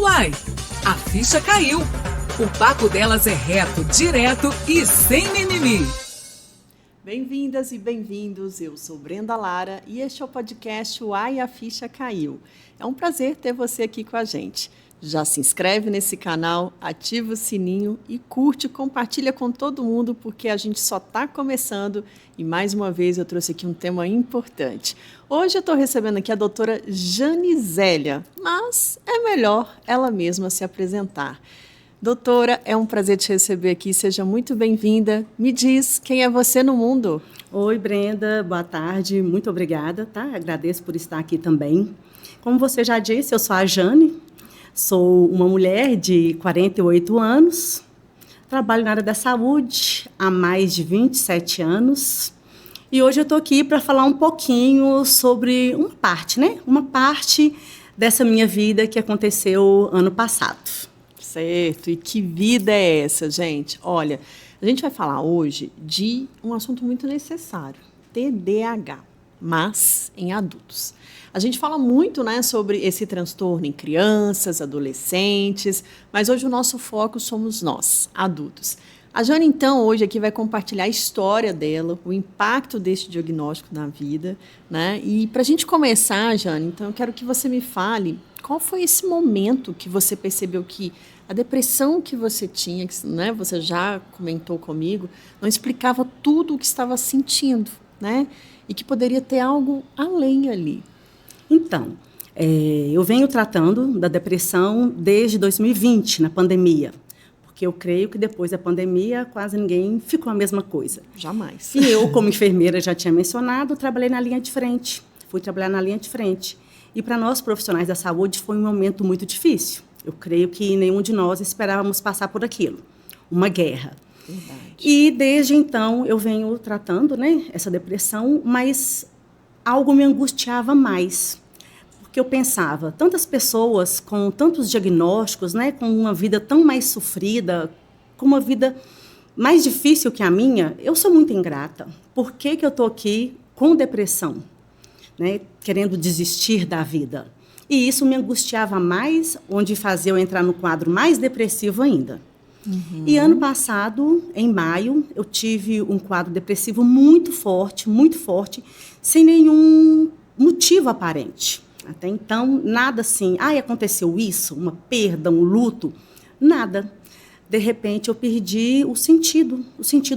Uai, a ficha caiu. O papo delas é reto, direto e sem mimimi. Bem-vindas e bem-vindos, eu sou Brenda Lara e este é o podcast Uai, a Ficha Caiu. É um prazer ter você aqui com a gente. Já se inscreve nesse canal, ativa o sininho e curte, compartilha com todo mundo, porque a gente só está começando e, mais uma vez, eu trouxe aqui um tema importante. Hoje eu estou recebendo aqui a doutora Janizélia, mas é melhor ela mesma se apresentar. Doutora, é um prazer te receber aqui, seja muito bem-vinda. Me diz, quem é você no mundo? Oi, Brenda, boa tarde, muito obrigada, tá? Agradeço por estar aqui também. Como você já disse, eu sou a Jane, sou uma mulher de 48 anos, trabalho na área da saúde há mais de 27 anos e hoje eu estou aqui para falar um pouquinho sobre uma parte dessa minha vida que aconteceu ano passado. Certo, e que vida é essa, gente? Olha, a gente vai falar hoje de um assunto muito necessário, TDAH, mas em adultos. A gente fala muito, né, sobre esse transtorno em crianças, adolescentes, mas hoje o nosso foco somos nós, adultos. A Jane, então, hoje aqui vai compartilhar a história dela, o impacto desse diagnóstico na vida, né? E para a gente começar, Jane, então eu quero que você me fale qual foi esse momento que você percebeu que a depressão que você tinha, que, né, você já comentou comigo, não explicava tudo o que estava sentindo, né? E que poderia ter algo além ali. Então, eu venho tratando da depressão desde 2020, na pandemia. Porque eu creio que depois da pandemia quase ninguém ficou a mesma coisa. Jamais. E eu, como enfermeira, já tinha mencionado, trabalhei na linha de frente. Fui trabalhar na linha de frente. E para nós, profissionais da saúde, foi um momento muito difícil. Eu creio que nenhum de nós esperávamos passar por aquilo. Uma guerra. Verdade. E desde então eu venho tratando, né, essa depressão, mas algo me angustiava mais. Porque eu pensava, tantas pessoas com tantos diagnósticos, né, com uma vida tão mais sofrida, com uma vida mais difícil que a minha, eu sou muito ingrata. Por que que eu estou aqui com depressão, né, querendo desistir da vida? E isso me angustiava mais, onde fazia eu entrar no quadro mais depressivo ainda. Uhum. E ano passado, em maio, eu tive um quadro depressivo muito forte, sem nenhum motivo aparente. Até então, nada assim, aconteceu isso, uma perda, um luto, nada. De repente, eu perdi o sentido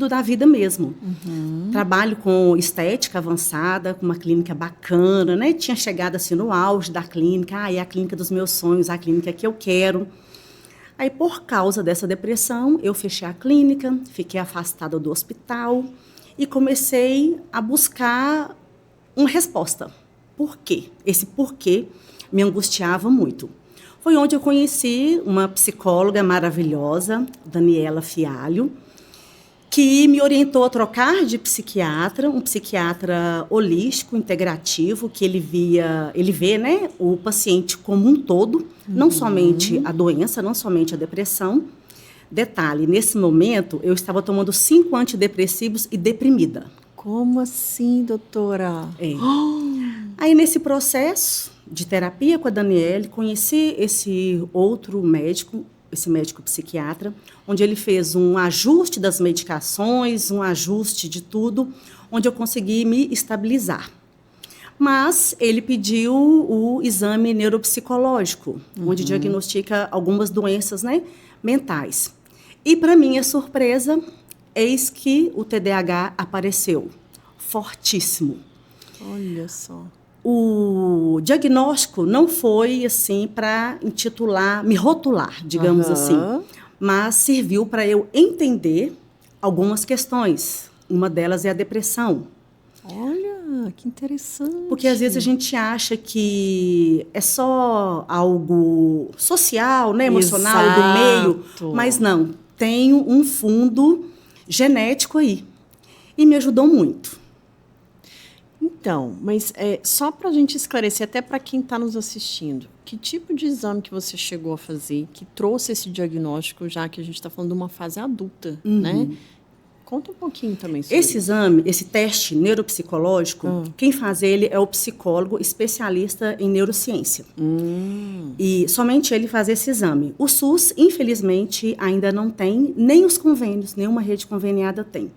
da vida mesmo. Uhum. Trabalho com estética avançada, com uma clínica bacana, né? Tinha chegado assim no auge da clínica, é a clínica dos meus sonhos, a clínica que eu quero. Aí, por causa dessa depressão, eu fechei a clínica, fiquei afastada do hospital e comecei a buscar uma resposta. Por quê? Esse porquê me angustiava muito. Foi onde eu conheci uma psicóloga maravilhosa, Daniela Fialho, que me orientou a trocar de psiquiatra, um psiquiatra holístico, integrativo, que ele vê, né, o paciente como um todo, não somente a doença, não somente a depressão. Detalhe, nesse momento, eu estava tomando 5 antidepressivos e deprimida. Como assim, doutora? Aí, nesse processo de terapia com a Daniela, conheci esse outro médico, esse médico psiquiatra, onde ele fez um ajuste das medicações, um ajuste de tudo, onde eu consegui me estabilizar. Mas ele pediu o exame neuropsicológico, onde diagnostica algumas doenças, né, mentais. E, para minha surpresa, eis que o TDAH apareceu, fortíssimo. Olha só. O diagnóstico não foi assim para me rotular, digamos assim, mas serviu para eu entender algumas questões. Uma delas é a depressão. Olha, que interessante. Porque às vezes a gente acha que é só algo social, né, emocional, do meio, mas não, tem um fundo genético aí. E me ajudou muito. Então, mas só para a gente esclarecer, até para quem está nos assistindo, que tipo de exame que você chegou a fazer, que trouxe esse diagnóstico, já que a gente está falando de uma fase adulta, né? Conta um pouquinho também sobre Esse exame, esse teste neuropsicológico, quem faz ele é o psicólogo especialista em neurociência. E somente ele faz esse exame. O SUS, infelizmente, ainda não tem, nem os convênios, nenhuma rede conveniada tem.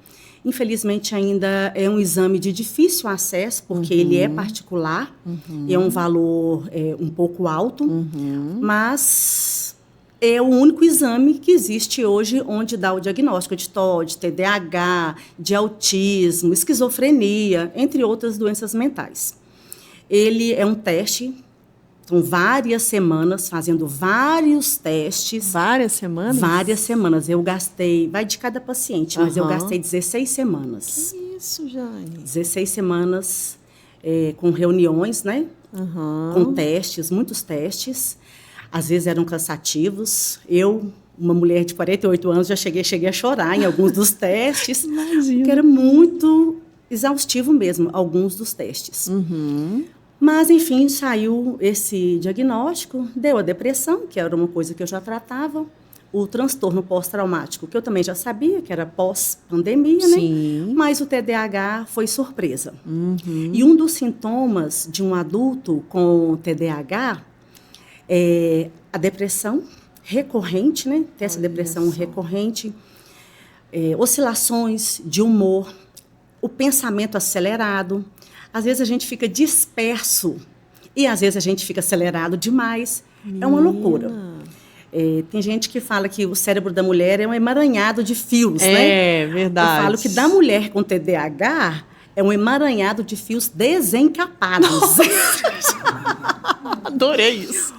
Infelizmente, ainda é um exame de difícil acesso, porque ele é particular, é um valor um pouco alto, mas é o único exame que existe hoje onde dá o diagnóstico de TOD, TDAH, de autismo, esquizofrenia, entre outras doenças mentais. Ele é um teste, são várias semanas fazendo vários testes. Várias semanas? Várias semanas. Eu gastei, vai de cada paciente, mas eu gastei 16 semanas. Que isso, Jane? 16 semanas com reuniões, né? Com testes, muitos testes. Às vezes eram cansativos. Eu, uma mulher de 48 anos, já cheguei a chorar em alguns dos testes. Imagina. Porque era muito exaustivo mesmo, alguns dos testes. Mas, enfim, saiu esse diagnóstico, deu a depressão, que era uma coisa que eu já tratava, o transtorno pós-traumático, que eu também já sabia, que era pós-pandemia, né? Mas o TDAH foi surpresa. E um dos sintomas de um adulto com TDAH é a depressão recorrente, né? Tem essa depressão recorrente, oscilações de humor, o pensamento acelerado. Às vezes a gente fica disperso e às vezes a gente fica acelerado demais. É uma loucura. Tem gente que fala que o cérebro da mulher é um emaranhado de fios, né? É verdade. Eu falo que da mulher com TDAH é um emaranhado de fios desencapados. Adorei isso.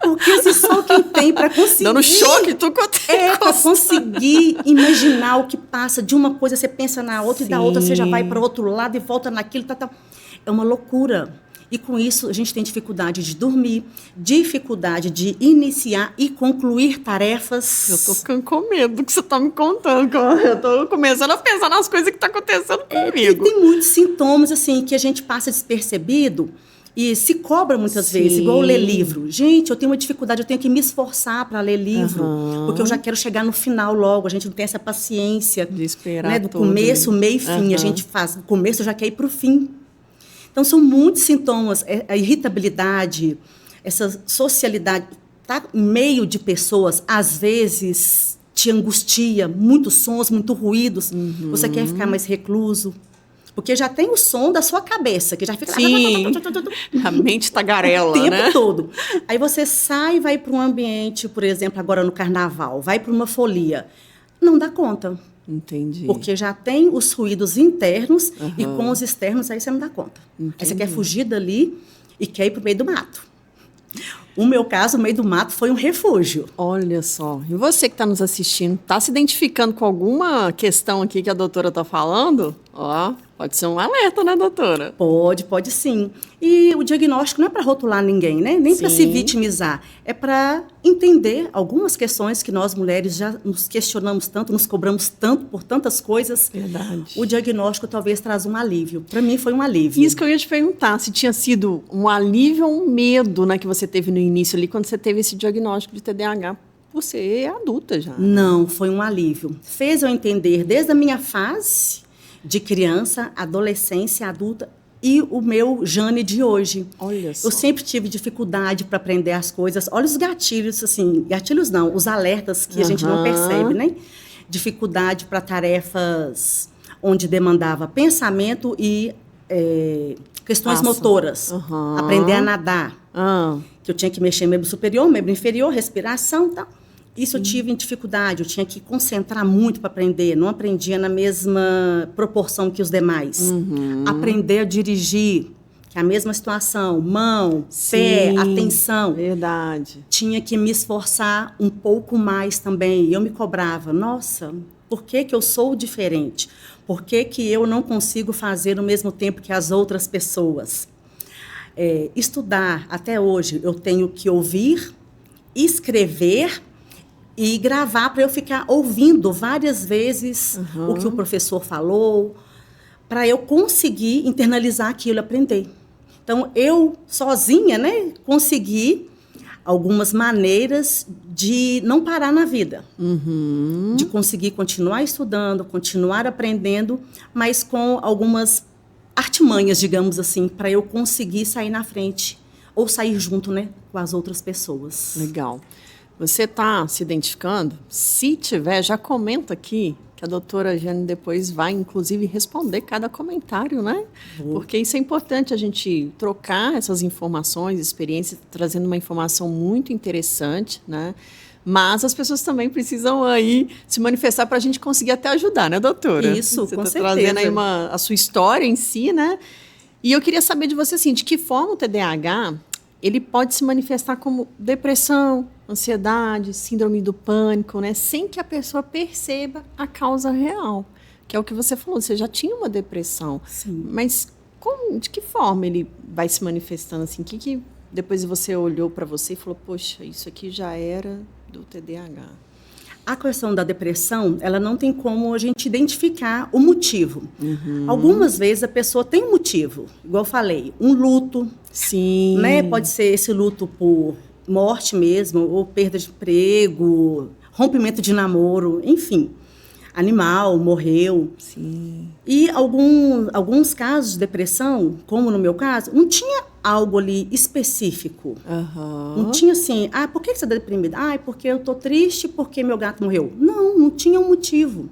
Porque se só quem tem para conseguir... Dando choque, tu para conseguir imaginar o que passa de uma coisa, você pensa na outra, e da outra você já vai para outro lado e volta naquilo, É uma loucura. E com isso a gente tem dificuldade de dormir, dificuldade de iniciar e concluir tarefas. Eu tô ficando com medo do que você tá me contando. Eu tô começando a pensar nas coisas que tá acontecendo comigo. Tem muitos sintomas assim que a gente passa despercebido e se cobra muitas vezes, igual ler livro. Gente, eu tenho uma dificuldade, eu tenho que me esforçar para ler livro, porque eu já quero chegar no final logo. A gente não tem essa paciência de esperar, né, do começo, meio e fim. A gente faz o começo, já quer ir para o fim. Então, são muitos sintomas, a irritabilidade, essa socialidade, tá em meio de pessoas, às vezes te angustia, muitos sons, muitos ruídos, você quer ficar mais recluso, porque já tem o som da sua cabeça, que já fica... Sim, a mente tagarela, o tempo né? todo. Aí você sai e vai para um ambiente, por exemplo, agora no carnaval, vai para uma folia, não dá conta. Entendi. Porque já tem os ruídos internos e com os externos aí você não dá conta. Entendi. Aí você quer fugir dali e quer ir para o meio do mato. O meu caso, o meio do mato foi um refúgio. Olha só. E você que está nos assistindo, está se identificando com alguma questão aqui que a doutora está falando? Ó, pode ser um alerta, né, doutora? Pode sim. E o diagnóstico não é para rotular ninguém, né? Nem para se vitimizar. É para entender algumas questões que nós mulheres já nos questionamos tanto, nos cobramos tanto por tantas coisas. Verdade. O diagnóstico talvez traz um alívio. Para mim foi um alívio. Isso que eu ia te perguntar, se tinha sido um alívio ou um medo, né, que você teve no início ali, quando você teve esse diagnóstico de TDAH. Você é adulta já. Não, foi um alívio. Fez eu entender desde a minha fase de criança, adolescência, adulta e o meu Jane de hoje. Olha só. Eu sempre tive dificuldade para aprender as coisas. Olha os gatilhos, assim, gatilhos não, os alertas que a gente não percebe, né? Dificuldade para tarefas onde demandava pensamento e questões motoras. Aprender a nadar. Que eu tinha que mexer membro superior, membro inferior, respiração e tal. Isso eu tive dificuldade, eu tinha que concentrar muito para aprender, não aprendia na mesma proporção que os demais. Aprender a dirigir, que é a mesma situação, mão, pé, atenção. Verdade. Tinha que me esforçar um pouco mais também. Eu me cobrava, nossa, por que eu sou diferente? Por que eu não consigo fazer no mesmo tempo que as outras pessoas? Estudar, até hoje, eu tenho que ouvir, escrever e gravar para eu ficar ouvindo várias vezes o que o professor falou, para eu conseguir internalizar aquilo e aprender. Então, eu sozinha, né, consegui algumas maneiras de não parar na vida, Uhum. de conseguir continuar estudando, continuar aprendendo, mas com algumas artimanhas, digamos assim, para eu conseguir sair na frente ou sair junto, né, com as outras pessoas. Legal. Você está se identificando? Se tiver, já comenta aqui, que a doutora Jane depois vai, inclusive, responder cada comentário, né? Porque isso é importante, a gente trocar essas informações, experiências, trazendo uma informação muito interessante, né? Mas as pessoas também precisam aí se manifestar para a gente conseguir até ajudar, né, doutora? Isso, você com tá certeza. trazendo aí a sua história em si, né? E eu queria saber de você, assim, de que forma o TDAH ele pode se manifestar como depressão, ansiedade, síndrome do pânico, né? Sem que a pessoa perceba a causa real. Que é o que você falou, você já tinha uma depressão. Sim. Mas de que forma ele vai se manifestando assim? Que depois você olhou para você e falou, poxa, isso aqui já era do TDAH? A questão da depressão, ela não tem como a gente identificar o motivo. Algumas vezes a pessoa tem um motivo, igual eu falei, um luto, Sim. né? Pode ser esse luto por morte mesmo, ou perda de emprego, rompimento de namoro, enfim. Animal, morreu. Sim. E alguns casos de depressão, como no meu caso, não tinha algo ali específico. Aham. Não tinha assim, por que você está deprimida? É porque eu estou triste porque meu gato morreu. Não tinha um motivo.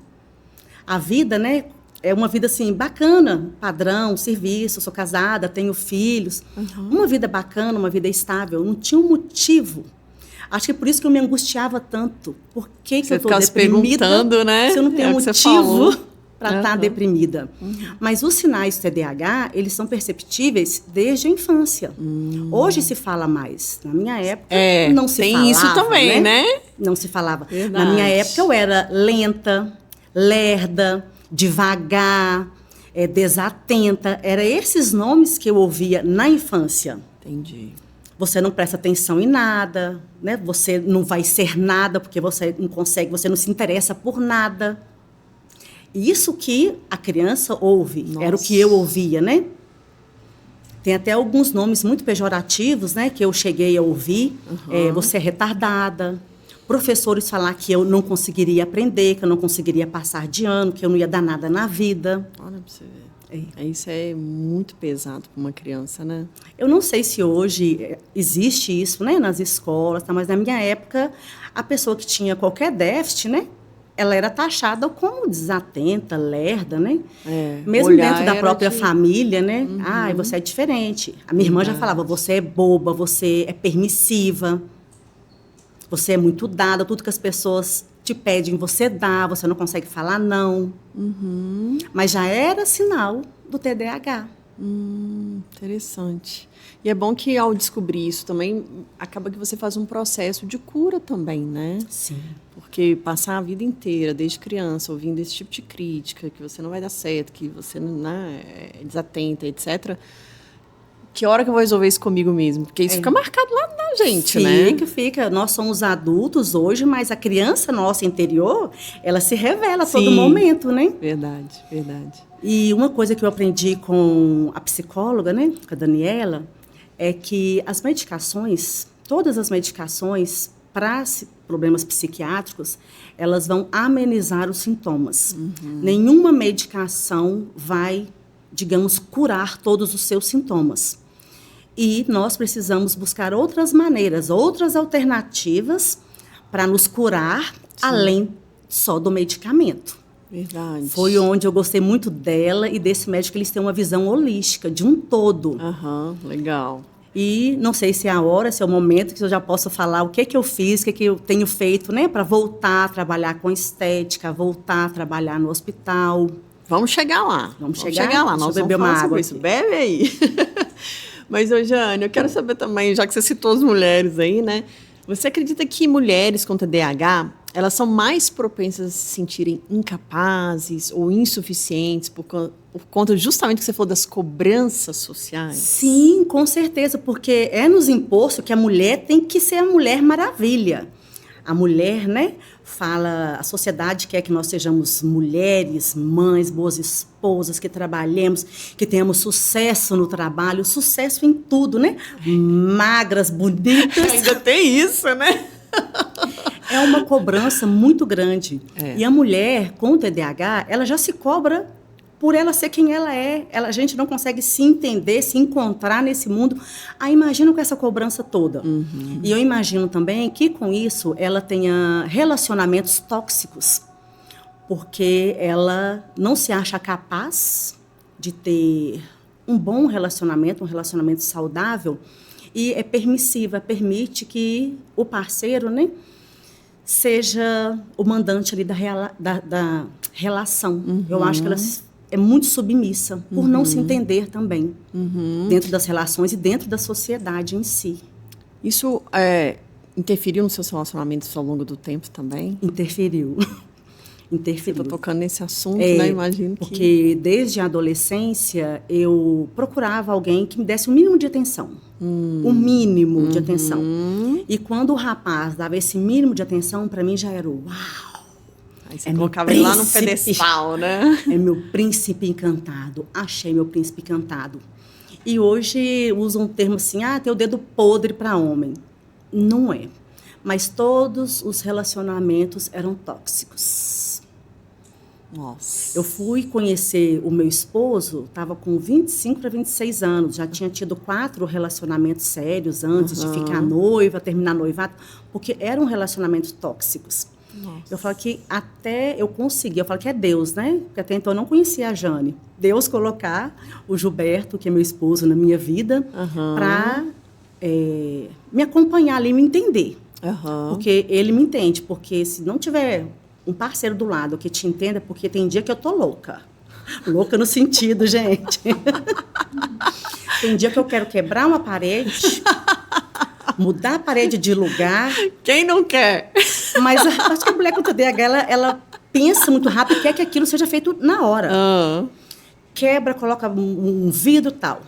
A vida, né, é uma vida assim, bacana, padrão, serviço, sou casada, tenho filhos. Uma vida bacana, uma vida estável. Não tinha um motivo. Acho que é por isso que eu me angustiava tanto. Por que eu estou deprimida perguntando, né? se eu não tenho É o que você motivo falou. para estar deprimida? Mas os sinais do TDAH, eles são perceptíveis desde a infância. Hoje se fala mais. Na minha época, não se falava. Tem isso também, né? Não se falava. Verdade. Na minha época, eu era lenta, lerda, devagar, desatenta. Eram esses nomes que eu ouvia na infância. Entendi. Você não presta atenção em nada, né? Você não vai ser nada porque você não consegue, você não se interessa por nada. Isso que a criança ouve, era o que eu ouvia, né? Tem até alguns nomes muito pejorativos, né? Que eu cheguei a ouvir. Você é retardada. Professores falar que eu não conseguiria aprender, que eu não conseguiria passar de ano, que eu não ia dar nada na vida. Olha pra você ver. Isso é muito pesado para uma criança, né? Eu não sei se hoje existe isso, né, nas escolas, tá? Mas na minha época, a pessoa que tinha qualquer déficit, né, ela era taxada como desatenta, lerda, né? Mesmo dentro da própria família, né? Você é diferente. A minha irmã já falava, você é boba, você é permissiva, você é muito dada, tudo que as pessoas te pedem, você dá, você não consegue falar não. Mas já era sinal do TDAH. Interessante. E é bom que ao descobrir isso também, acaba que você faz um processo de cura também, né? Sim. Porque passar a vida inteira, desde criança, ouvindo esse tipo de crítica, que você não vai dar certo, que você não é desatenta, etc. Que hora que eu vou resolver isso comigo mesmo? Porque isso fica marcado lá na gente, né? Fica. Nós somos adultos hoje, mas a criança nossa interior, ela se revela a todo momento, né? Verdade, verdade. E uma coisa que eu aprendi com a psicóloga, né, com a Daniela, é que as medicações, todas as medicações para problemas psiquiátricos, elas vão amenizar os sintomas. Nenhuma medicação vai, digamos, curar todos os seus sintomas. E nós precisamos buscar outras maneiras, outras alternativas para nos curar, além só do medicamento. Verdade. Foi onde eu gostei muito dela e desse médico, eles têm uma visão holística, de um todo. Legal. E não sei se é a hora, se é o momento que eu já posso falar o que eu fiz, o que eu tenho feito, né, para voltar a trabalhar com estética, voltar a trabalhar no hospital. Vamos chegar lá. Vamos chegar lá. Deixa Nós eu beber vamos uma falar água sobre isso. Bebe aí. Mas, Jane, eu quero saber também, já que você citou as mulheres aí, né? Você acredita que mulheres com TDAH, elas são mais propensas a se sentirem incapazes ou insuficientes por conta justamente que você falou das cobranças sociais? Sim, com certeza, porque é nos imposto que a mulher tem que ser a Mulher Maravilha. A mulher, né, fala, a sociedade quer que nós sejamos mulheres, mães, boas esposas, que trabalhemos, que tenhamos sucesso no trabalho, sucesso em tudo, né? Magras, bonitas. Ainda tem isso, né? É uma cobrança muito grande. É. E a mulher com o TDAH, ela já se cobra por ela ser quem ela é. A gente não consegue se entender, se encontrar nesse mundo. Aí imagina com essa cobrança toda. E eu imagino também que com isso ela tenha relacionamentos tóxicos, porque ela não se acha capaz de ter um bom relacionamento, um relacionamento saudável, e é permissiva, permite que o parceiro, né, seja o mandante ali da relação. Eu acho que ela é muito submissa, por não se entender também, dentro das relações e dentro da sociedade em si. Isso interferiu nos seus relacionamentos ao longo do tempo também? Interferiu. Você está tocando nesse assunto, É, né? Imagino que... Porque desde a adolescência eu procurava alguém que me desse o mínimo de atenção. O mínimo de atenção. E quando o rapaz dava esse mínimo de atenção, para mim já era o uau! Aí você colocava ele lá no príncipe. pedestal, né? É meu príncipe encantado. Achei meu príncipe encantado. E hoje usam um termo assim, tem o dedo podre para homem. Não é. Mas todos os relacionamentos eram tóxicos. Nossa. Eu fui conhecer o meu esposo, estava com 25 para 26 anos, já tinha tido 4 relacionamentos sérios antes de ficar noiva, terminar noivado, porque eram relacionamentos tóxicos. Nossa. Eu falo que até eu consegui, eu falo que é Deus, né? Porque até então eu não conhecia a Jane. Deus colocar o Gilberto, que é meu esposo, na minha vida, para me acompanhar ali, me entender. Porque ele me entende, porque se não tiver um parceiro do lado que te entenda, porque tem dia que eu tô louca. Louca no sentido, gente. Tem dia que eu quero quebrar uma parede, mudar a parede de lugar. Quem não quer? Mas acho que a mulher com TDAH, ela pensa muito rápido e quer que aquilo seja feito na hora. Quebra, coloca um vidro e tal.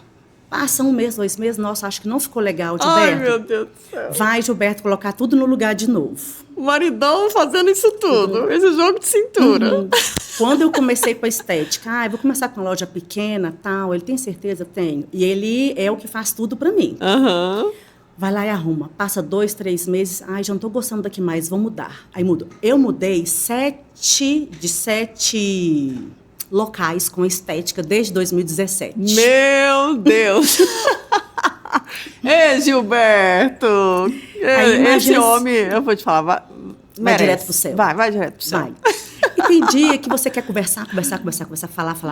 Passa 1 mês, 2 meses, nossa, acho que não ficou legal, Gilberto. Ai, meu Deus do céu. Vai, Gilberto, colocar tudo no lugar de novo. O maridão fazendo isso tudo, esse jogo de cintura. Quando eu comecei com a estética, vou começar com uma loja pequena, tal, ele tem certeza? Tenho. E ele é o que faz tudo pra mim. Vai lá e arruma. Passa 2, 3 meses, já não tô gostando daqui mais, vou mudar. Aí mudo. Eu mudei 7 locais com estética desde 2017. Meu Deus! Ei, Gilberto! Esse homem, eu vou te falar, vai direto pro céu. Vai direto pro céu. Vai. E tem dia que você quer conversar,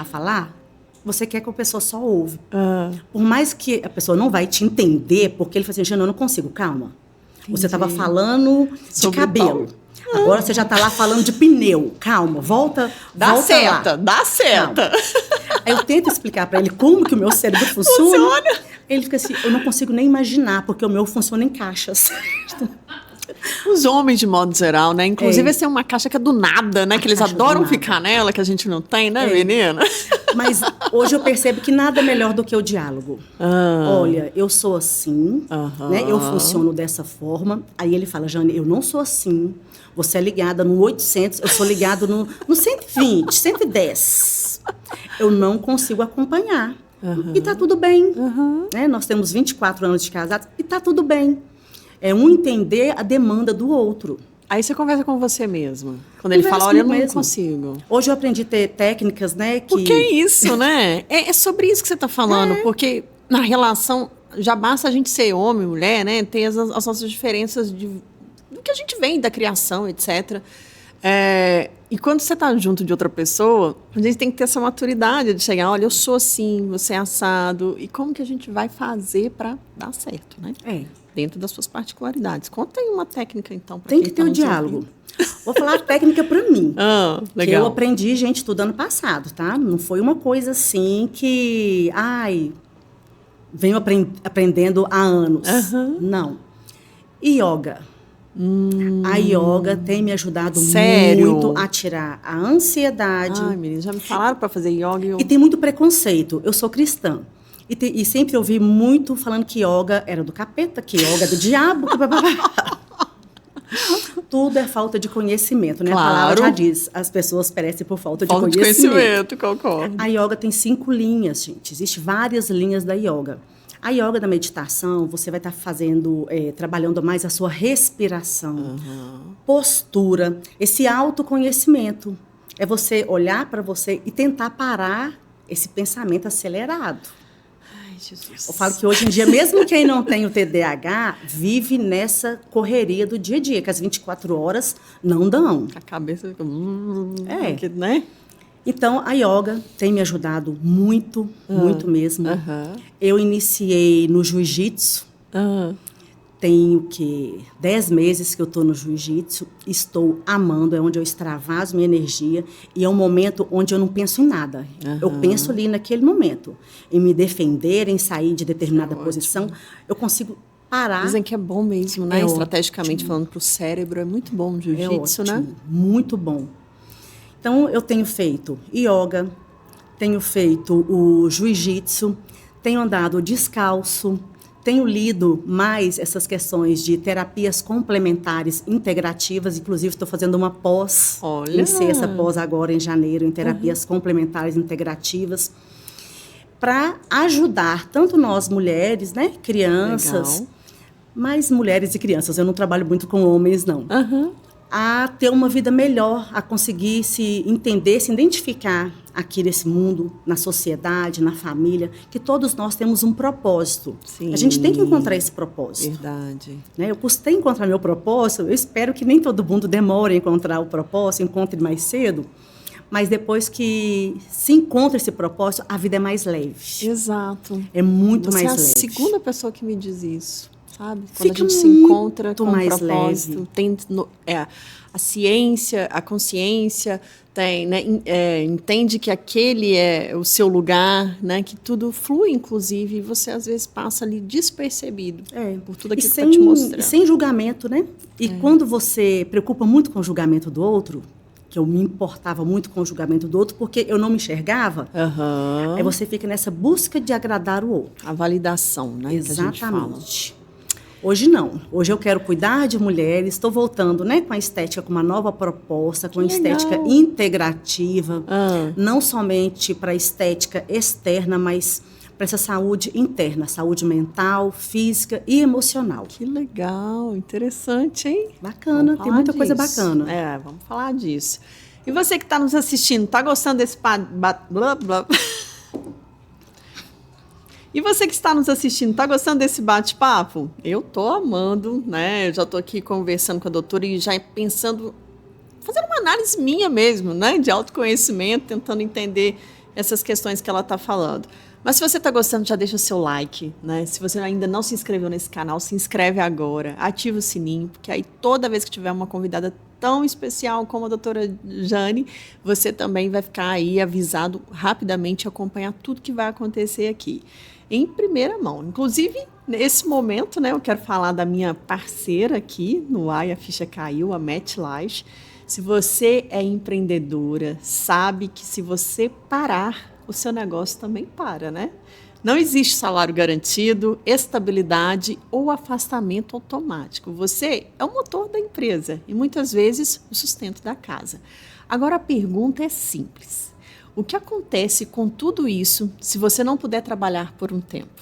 falar. Você quer que a pessoa só ouve. Por mais que a pessoa não vai te entender, porque ele fala assim, Jana, eu não consigo, calma. Entendi. Você estava falando de cabelo. Agora você já está lá falando de pneu. Calma, volta Dá seta, lá. Dá seta. Aí eu tento explicar para ele como que o meu cérebro funciona. Ele fica assim, eu não consigo nem imaginar, porque o meu funciona em caixas. Os homens, de modo geral, né? Inclusive, essa é uma caixa que é do nada, né? Que eles adoram ficar nela, que a gente não tem, né, menina? Mas hoje eu percebo que nada é melhor do que o diálogo. Olha, eu sou assim, né? Eu funciono dessa forma. Aí ele fala, Jane, eu não sou assim. Você é ligada no 800, eu sou ligado no 120, 110. Eu não consigo acompanhar. E tá tudo bem. Né? Nós temos 24 anos de casados e tá tudo bem. É um entender a demanda do outro. Aí você conversa com você mesmo. Quando ele fala, olha, eu não consigo. Hoje eu aprendi a ter técnicas, né? Porque é isso, né? É sobre isso que você está falando. Porque na relação, já basta a gente ser homem, mulher, né? Ter as nossas diferenças do que a gente vem da criação, etc. E quando você está junto de outra pessoa, a gente tem que ter essa maturidade de chegar, olha, eu sou assim, você é assado. E como que a gente vai fazer para dar certo, né? Dentro das suas particularidades. Conta aí uma técnica, então, para quem tem que ter o diálogo. Vou falar a técnica para mim. Legal. Que eu aprendi, gente, tudo ano passado, tá? Não foi uma coisa assim que... venho aprendendo há anos. Não. Yoga. A yoga tem me ajudado muito a tirar a ansiedade. Ai, menina, já me falaram para fazer yoga. E tem muito preconceito. Eu sou cristã. E sempre ouvi muito falando que yoga era do capeta, que yoga é do diabo. Tudo é falta de conhecimento, né? Claro. A palavra já diz, as pessoas perecem por falta de conhecimento, concordo. A yoga tem 5 linhas, gente. Existem várias linhas da yoga. A yoga da meditação, você vai estar fazendo, trabalhando mais a sua respiração, postura, esse autoconhecimento. É você olhar para você e tentar parar esse pensamento acelerado. Ai, Jesus. Eu falo que hoje em dia, mesmo quem não tem o TDAH, vive nessa correria do dia a dia, que as 24 horas não dão. A cabeça fica... né? Então, a yoga tem me ajudado muito, muito mesmo. Eu iniciei no jiu-jitsu. Tenho 10 meses que eu estou no jiu-jitsu. Estou amando, é onde eu extravaso minha energia. E é um momento onde eu não penso em nada. Eu penso ali naquele momento. Em me defender, em sair de determinada posição. Eu consigo parar. Dizem que é bom mesmo, né? Estrategicamente falando para o cérebro, é muito bom o jiu-jitsu, né? Muito bom. Então, eu tenho feito yoga, tenho feito o jiu-jitsu, tenho andado descalço, tenho lido mais essas questões de terapias complementares integrativas, inclusive estou fazendo uma pós, iniciei essa pós agora em janeiro, em terapias complementares integrativas, para ajudar tanto nós mulheres, né, crianças, mas mulheres e crianças, eu não trabalho muito com homens, não. A ter uma vida melhor, a conseguir se entender, se identificar aqui nesse mundo, na sociedade, na família, que todos nós temos um propósito. Sim. A gente tem que encontrar esse propósito. Verdade. Né? Eu custei encontrar meu propósito, eu espero que nem todo mundo demore a encontrar o propósito, encontre mais cedo, mas depois que se encontra esse propósito, a vida é mais leve. Exato. É muito mais leve. Você é a segunda pessoa que me diz isso. Sabe? Quando a gente se encontra com um propósito, tem a ciência, a consciência, tem, né, entende que aquele é o seu lugar, né, que tudo flui, inclusive, e você às vezes passa ali despercebido por tudo aquilo que está te mostrando. E sem julgamento, né? E quando você preocupa muito com o julgamento do outro, que eu me importava muito com o julgamento do outro, porque eu não me enxergava, aí você fica nessa busca de agradar o outro. A validação, né? Exatamente. Hoje não. Hoje eu quero cuidar de mulheres. Estou voltando, né, com a estética, com uma nova proposta, com a estética integrativa. Não somente para a estética externa, mas para essa saúde interna, saúde mental, física e emocional. Que legal, interessante, hein? Bacana, tem muita coisa bacana. Vamos falar disso. E você que está nos assistindo, está gostando desse blá, blá. E você que está nos assistindo, está gostando desse bate-papo? Eu estou amando, né? Eu já estou aqui conversando com a doutora e já pensando, fazendo uma análise minha mesmo, né? De autoconhecimento, tentando entender essas questões que ela está falando. Mas se você está gostando, já deixa o seu like, né? Se você ainda não se inscreveu nesse canal, se inscreve agora, ativa o sininho, porque aí toda vez que tiver uma convidada tão especial como a doutora Jane, você também vai ficar aí avisado rapidamente e acompanhar tudo que vai acontecer aqui. Em primeira mão. Inclusive, nesse momento, né, eu quero falar da minha parceira aqui no Ai, a Ficha Caiu, a MetLife. Se você é empreendedora, sabe que se você parar, o seu negócio também para, né? Não existe salário garantido, estabilidade ou afastamento automático. Você é o motor da empresa e muitas vezes o sustento da casa. Agora a pergunta é simples. O que acontece com tudo isso se você não puder trabalhar por um tempo?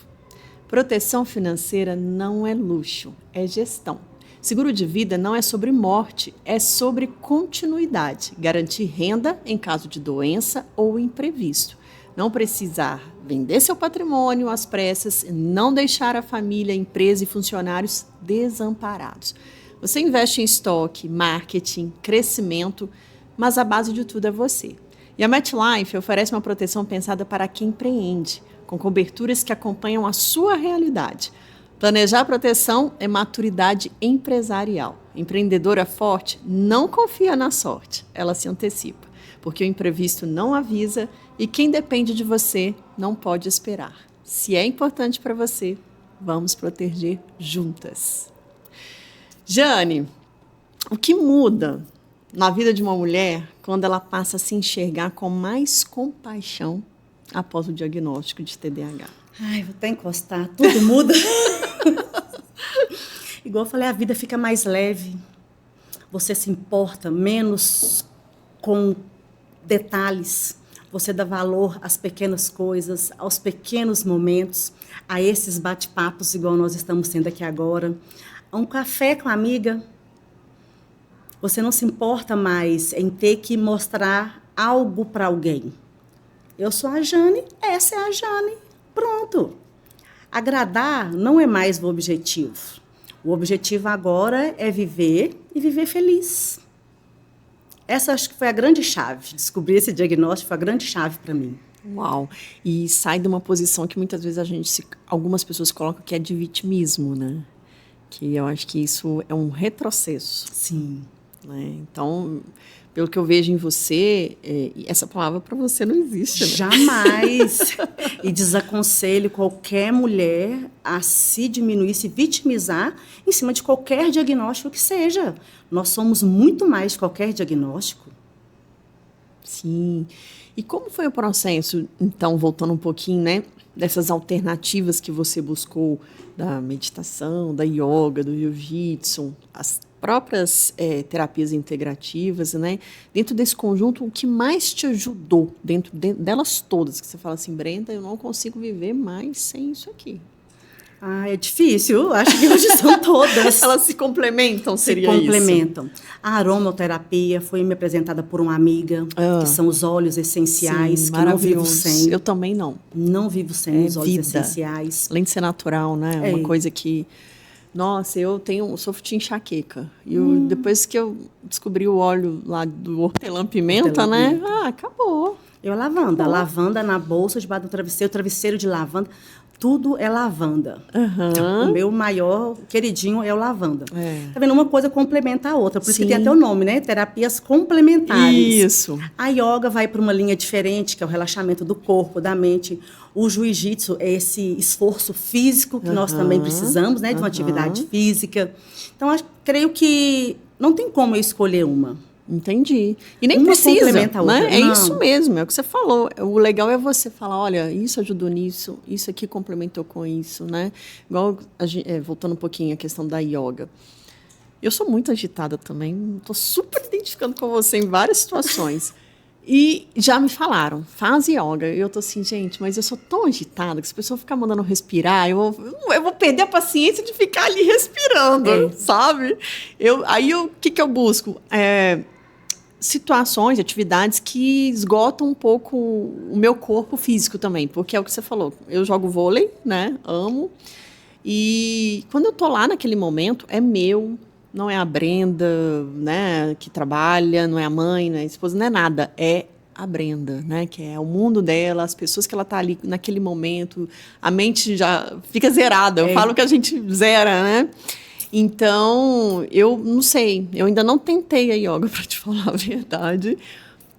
Proteção financeira não é luxo, é gestão. Seguro de vida não é sobre morte, é sobre continuidade. Garantir renda em caso de doença ou imprevisto. Não precisar vender seu patrimônio às pressas, não deixar a família, empresa e funcionários desamparados. Você investe em estoque, marketing, crescimento, mas a base de tudo é você. E a MetLife oferece uma proteção pensada para quem empreende, com coberturas que acompanham a sua realidade. Planejar a proteção é maturidade empresarial. Empreendedora forte não confia na sorte, ela se antecipa, porque o imprevisto não avisa e quem depende de você não pode esperar. Se é importante para você, vamos proteger juntas. Jane, o que muda na vida de uma mulher quando ela passa a se enxergar com mais compaixão após o diagnóstico de TDAH? Ai, vou até encostar, tudo muda. Igual eu falei, a vida fica mais leve. Você se importa menos com detalhes. você dá valor às pequenas coisas, aos pequenos momentos, a esses bate-papos igual nós estamos tendo aqui agora, a um café com a amiga. Você não se importa mais em ter que mostrar algo para alguém. Eu sou a Jane, essa é a Jane. Pronto. Agradar não é mais o objetivo. O objetivo agora é viver e viver feliz. Essa acho que foi a grande chave. Descobrir esse diagnóstico foi a grande chave para mim. Uau! E sai de uma posição que muitas vezes algumas pessoas colocam que é de vitimismo, né? Que eu acho que isso é um retrocesso. Sim. Né? Então, pelo que eu vejo em você, essa palavra para você não existe. Né? Jamais. E desaconselho qualquer mulher a se diminuir, se vitimizar em cima de qualquer diagnóstico que seja. Nós somos muito mais de qualquer diagnóstico. Sim. E como foi o processo, então, voltando um pouquinho, né, dessas alternativas que você buscou da meditação, da yoga, do jiu-jitsu, as próprias terapias integrativas, né? Dentro desse conjunto, o que mais te ajudou dentro delas todas? Que você fala assim, Brenda, eu não consigo viver mais sem isso aqui. Ah, é difícil. Acho que hoje são todas. Elas se complementam, seria isso? Se complementam. A aromaterapia foi me apresentada por uma amiga, que são os óleos essenciais, sim, que não vivo sem. Eu também não. Não vivo sem os óleos essenciais. Além de ser natural, né? Uma coisa que... Nossa, eu sofro de enxaqueca. E depois que eu descobri o óleo lá do hortelã-pimenta, né? Acabou. Lavanda. Lavanda na bolsa, debaixo do travesseiro, travesseiro de lavanda. Tudo é lavanda. Uhum. O meu maior queridinho é o lavanda. Tá vendo? Uma coisa complementa a outra. Por isso que tem até o nome, né? Terapias complementares. Isso. A yoga vai para uma linha diferente, que é o relaxamento do corpo, da mente. O jiu-jitsu é esse esforço físico que nós também precisamos, né? De uma atividade física. Então, creio que não tem como eu escolher uma. Entendi. E nem uma precisa, complementa a outra. Né? É isso mesmo, é o que você falou. O legal é você falar, olha, isso ajudou nisso, isso aqui complementou com isso, né? Igual, voltando um pouquinho à questão da yoga. Eu sou muito agitada também, estou super identificando com você em várias situações. E já me falaram, faz yoga. E eu tô assim, gente, mas eu sou tão agitada que se a pessoa ficar mandando respirar, eu vou perder a paciência de ficar ali respirando, sabe? Aí o que eu busco? Situações, atividades que esgotam um pouco o meu corpo físico também, porque é o que você falou. Eu jogo vôlei, né? Amo. E quando eu tô lá naquele momento, é meu. Não é a Brenda, né, que trabalha, não é a mãe, não é a esposa, não é nada. É a Brenda, né, que é o mundo dela, as pessoas que ela está ali naquele momento. A mente já fica zerada. Eu falo que a gente zera, né? Então, eu não sei. Eu ainda não tentei a yoga, para te falar a verdade,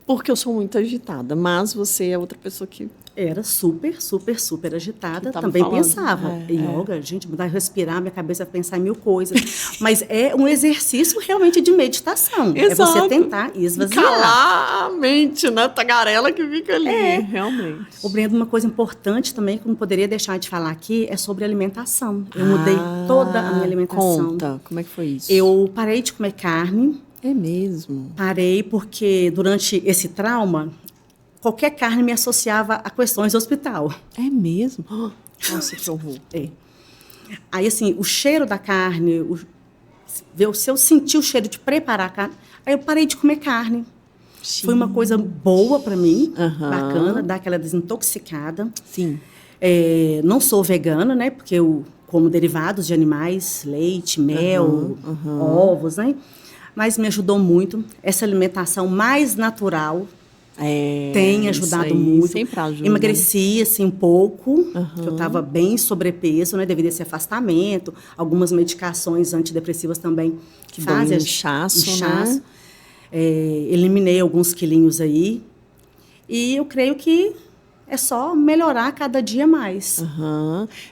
porque eu sou muito agitada. Mas você é outra pessoa que... Era super, super, super agitada. Também falando. pensava em yoga, gente, mudar, respirar, minha cabeça vai pensar em mil coisas. Mas é um exercício realmente de meditação. Exato. É você tentar esvaziar. Calar a mente, né? Tagarela que fica ali, realmente. O Brenda, uma coisa importante também, que não poderia deixar de falar aqui, é sobre alimentação. Eu mudei toda a minha alimentação. Conta, como é que foi isso? Eu parei de comer carne. É mesmo? Parei porque durante esse trauma... Qualquer carne me associava a questões de hospital. É mesmo? Nossa, que horror. Aí, assim, o cheiro da carne, se eu sentir o cheiro de preparar a carne, aí eu parei de comer carne. Sim. Foi uma coisa boa para mim, bacana, dar aquela desintoxicada. Sim. Não sou vegana, né? Porque eu como derivados de animais, leite, mel, ovos, né? Mas me ajudou muito. Essa alimentação mais natural... tem ajudado muito. Sempre ajuda. Emagreci, assim, um pouco, que eu estava bem sobrepeso, né, devido a esse afastamento, algumas medicações antidepressivas também que fazem inchaço, né? Eliminei alguns quilinhos aí. E eu creio que é só melhorar cada dia mais.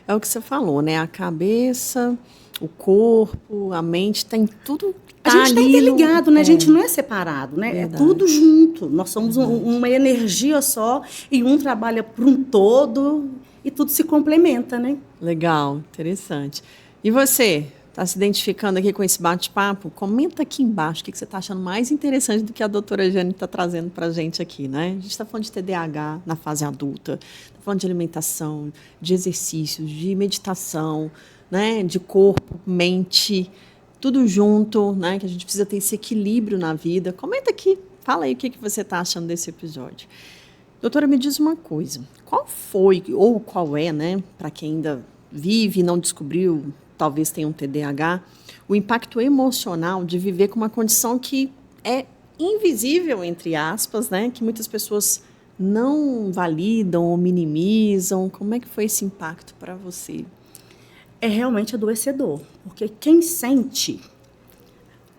É o que você falou, né? A cabeça, o corpo, a mente, tem tudo... A gente está interligado, né? A gente não é separado, né? Verdade. É tudo junto. Nós somos uma energia só e um trabalha para um todo e tudo se complementa, né? Legal, interessante. E você? está se identificando aqui com esse bate-papo, comenta aqui embaixo o que você está achando mais interessante do que a doutora Jane está trazendo para a gente aqui, né? A gente está falando de TDAH na fase adulta, está falando de alimentação, de exercícios, de meditação, né? De corpo, mente, tudo junto, né? Que a gente precisa ter esse equilíbrio na vida. Comenta aqui, fala aí o que você está achando desse episódio. Doutora, me diz uma coisa, qual foi, ou qual é, né? Para quem ainda vive e não descobriu, talvez tenha um TDAH, o impacto emocional de viver com uma condição que é invisível, entre aspas, né? Que muitas pessoas não validam ou minimizam. Como é que foi esse impacto para você? É realmente adoecedor, porque quem sente,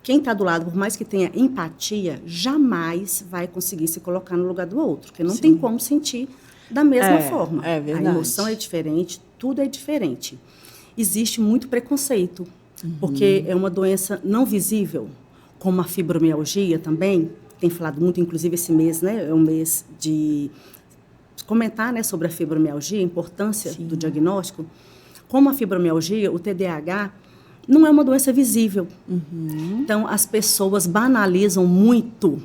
quem está do lado, por mais que tenha empatia, jamais vai conseguir se colocar no lugar do outro, porque não tem como sentir da mesma forma. É verdade. A emoção é diferente, tudo é diferente. Existe muito preconceito, porque é uma doença não visível, como a fibromialgia também, tem falado muito, inclusive esse mês, né, é um mês de comentar, né, sobre a fibromialgia, a importância do diagnóstico. Como a fibromialgia, o TDAH, não é uma doença visível. Então, as pessoas banalizam muito,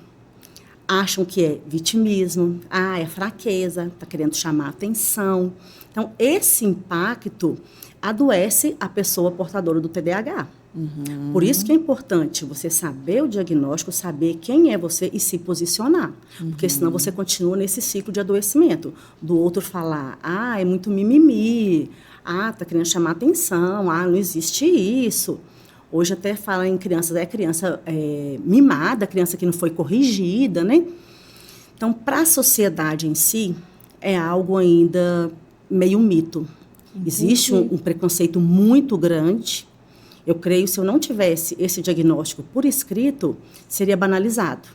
acham que é vitimismo, é fraqueza, está querendo chamar atenção. Então, esse impacto adoece a pessoa portadora do TDAH. Por isso que é importante você saber o diagnóstico, saber quem é você e se posicionar. Porque senão você continua nesse ciclo de adoecimento. Do outro falar, é muito mimimi, está querendo chamar atenção, não existe isso. Hoje até fala em crianças, criança mimada, criança que não foi corrigida, né? Então, para a sociedade em si, é algo ainda meio mito. Existe um preconceito muito grande. Eu creio, se eu não tivesse esse diagnóstico por escrito, seria banalizado.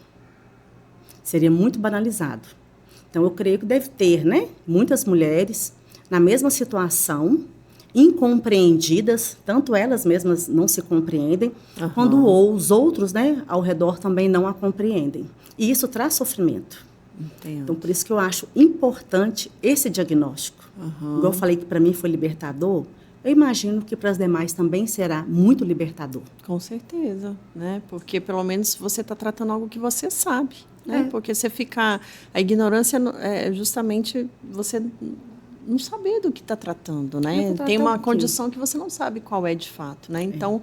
Seria muito banalizado. Então, eu creio que deve ter, né, muitas mulheres na mesma situação, incompreendidas, tanto elas mesmas não se compreendem, quando os outros, né, ao redor também não a compreendem. E isso traz sofrimento. Entendo. Então, por isso que eu acho importante esse diagnóstico. Igual eu falei que para mim foi libertador, eu imagino que para as demais também será muito libertador. Com certeza, né? Porque pelo menos você está tratando algo que você sabe, né? Porque você ficar... A ignorância é justamente você não saber do que está tratando, né? Tem uma condição que você não sabe qual é de fato, né? Então,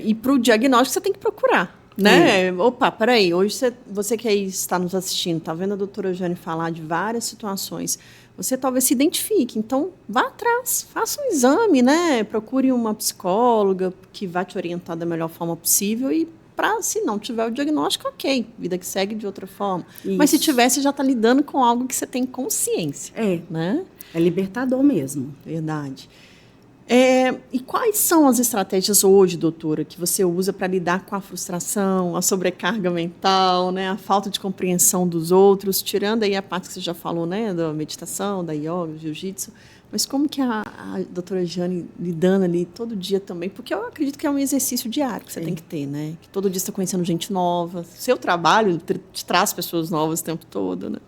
e para o diagnóstico você tem que procurar, né? Opa, peraí, hoje você que aí está nos assistindo, está vendo a doutora Jane falar de várias situações, você talvez se identifique, então vá atrás, faça um exame, né? Procure uma psicóloga que vai te orientar da melhor forma possível e se não tiver o diagnóstico, ok, vida que segue de outra forma. Isso. Mas se tiver, você já está lidando com algo que você tem consciência. Né? É libertador mesmo. Verdade. E quais são as estratégias hoje, doutora, que você usa para lidar com a frustração, a sobrecarga mental, né, a falta de compreensão dos outros, tirando aí a parte que você já falou, né, da meditação, da yoga, do jiu-jitsu, mas como que a doutora Jane lidando ali todo dia também? Porque eu acredito que é um exercício diário que você tem que ter, né? Que todo dia você está conhecendo gente nova, seu trabalho te traz pessoas novas o tempo todo, né?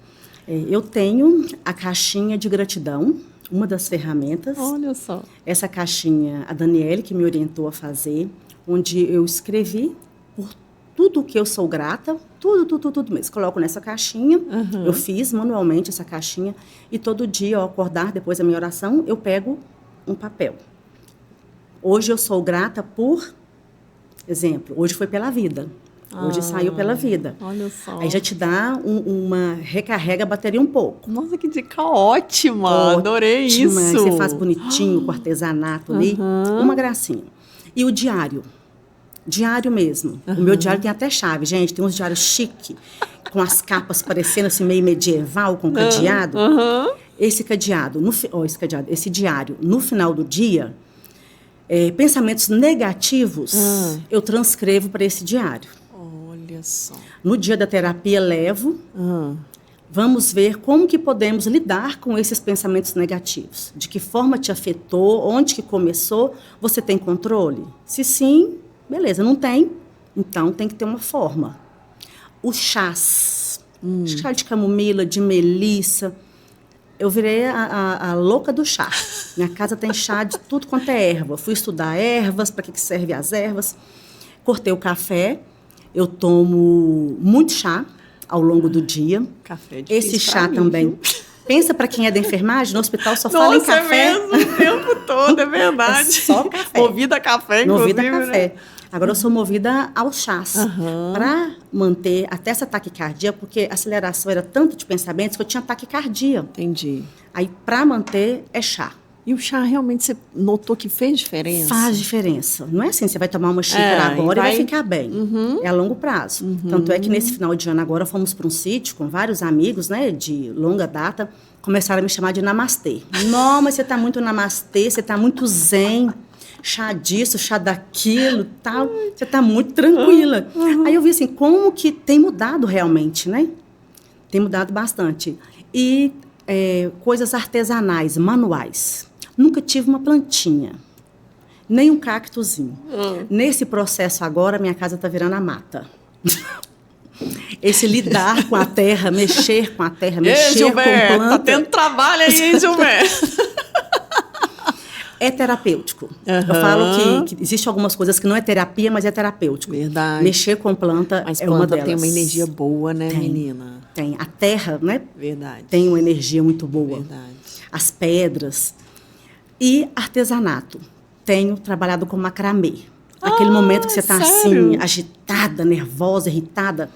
Eu tenho a caixinha de gratidão, uma das ferramentas. Olha só. Essa caixinha, a Daniele que me orientou a fazer, onde eu escrevi por tudo que eu sou grata, tudo mesmo. Coloco nessa caixinha, eu fiz manualmente essa caixinha, e todo dia, ao acordar, depois da minha oração, eu pego um papel. Hoje eu sou grata por, exemplo, hoje foi pela vida. Hoje saiu pela vida. Olha só. Aí já te dá uma recarrega a bateria um pouco. Nossa, que dica ótima! Adorei isso. Aí você faz bonitinho, com artesanato ali. Uma gracinha. E o diário. Diário mesmo. O meu diário tem até chave, gente. Tem uns diários chique, com as capas parecendo assim meio medieval, com cadeado. Esse cadeado, esse diário, no final do dia, pensamentos negativos, eu transcrevo para esse diário. Olha só. No dia da terapia, levo. Vamos ver como que podemos lidar com esses pensamentos negativos. De que forma te afetou, onde que começou, você tem controle? Se sim, beleza. Não tem? Então, tem que ter uma forma. Os chás. Chá de camomila, de melissa. Eu virei a louca do chá. Minha casa tem chá de tudo quanto é erva. Fui estudar ervas, para que servem as ervas. Cortei o café. Eu tomo muito chá ao longo do dia. Café é difícil Esse chá pra mim, também. viu? Pensa para quem é da enfermagem, no hospital só fala em Nossa, café. é mesmo, o tempo todo, é verdade. É só café. Movida a café, inclusive. Movida a café. Né? Agora eu sou movida aos chás. Para manter até essa taquicardia, porque a aceleração era tanto de pensamentos que eu tinha taquicardia. Entendi. Aí, para manter, é chá. E o chá realmente você notou que fez diferença? Faz diferença. Não é assim, você vai tomar uma xícara agora e vai ficar bem. É a longo prazo. Tanto é que nesse final de ano agora fomos para um sítio com vários amigos, né, de longa data, começaram a me chamar de namastê. Não, mas você está muito namastê, você está muito zen, chá disso, chá daquilo, tal. Você está muito tranquila. Aí eu vi assim, como que tem mudado realmente, né? Tem mudado bastante. E coisas artesanais, manuais. Nunca tive uma plantinha, nem um cactozinho. Nesse processo agora, minha casa está virando a mata. Esse lidar com a terra, mexer com a terra, mexer Gilberto, com planta... tá tendo trabalho aí, hein, Gilberto? É terapêutico. Eu falo que existem algumas coisas que não é terapia, mas é terapêutico. Verdade. Mexer com planta Mas é uma planta delas. tem uma energia boa, né, Tem. menina? Tem. A terra, né? Verdade. Tem uma energia muito boa. Verdade. As pedras. E artesanato. Tenho trabalhado com macramê. Aquele momento que você está assim, agitada, nervosa, irritada,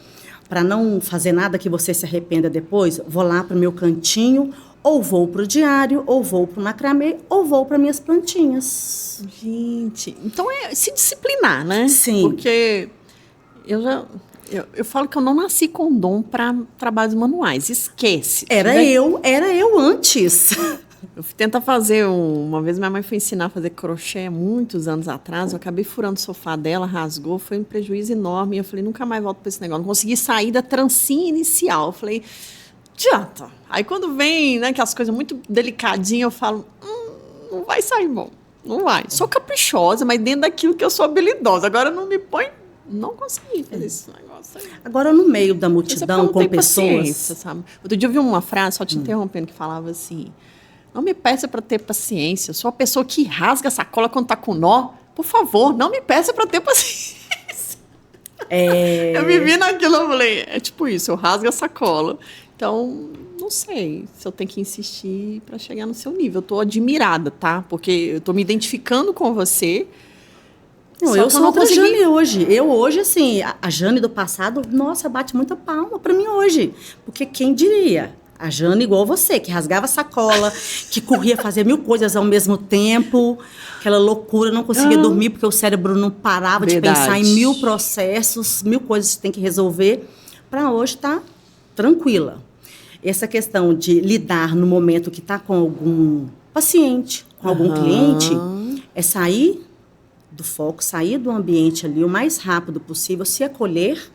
para não fazer nada que você se arrependa depois, vou lá para o meu cantinho, ou vou para o diário, ou vou para o macramê, ou vou para minhas plantinhas. Gente, então é se disciplinar, né? Sim. Porque eu falo que eu não nasci com dom para trabalhos manuais. Esquece. Era eu antes. Eu fui tentar fazer uma vez minha mãe foi ensinar a fazer crochê muitos anos atrás, eu acabei furando o sofá dela, rasgou, foi um prejuízo enorme, e eu falei, nunca mais volto para esse negócio, não consegui sair da trancinha inicial, eu falei, adianta. Aí quando vem, né, aquelas coisas muito delicadinhas, eu falo, não vai sair bom, não vai. Sou caprichosa, mas dentro daquilo que eu sou habilidosa, agora não me põe, não consegui fazer esse negócio aí. Agora, no meio da multidão, com pessoas... Sabe? Outro dia eu vi uma frase, só te interrompendo, que falava assim... Não me peça para ter paciência. Eu sou a pessoa que rasga a sacola quando está com nó. Por favor, não me peça para ter paciência. Eu me vi naquilo, eu falei, é tipo isso, eu rasgo a sacola. Então, não sei se eu tenho que insistir para chegar no seu nível. Eu estou admirada, tá? Porque eu estou me identificando com você. Não, eu sou outra Jane hoje. Eu hoje, assim, a Jane do passado, nossa, bate muita palma para mim hoje. Porque quem diria? A Jane igual você, que rasgava sacola, que corria fazer 1000 coisas ao mesmo tempo, aquela loucura, não conseguia dormir porque o cérebro não parava de pensar em 1000 processos, 1000 coisas que tem que resolver, para hoje estar tranquila. Essa questão de lidar no momento que está com algum paciente, com algum cliente, é sair do foco, sair do ambiente ali o mais rápido possível, se acolher,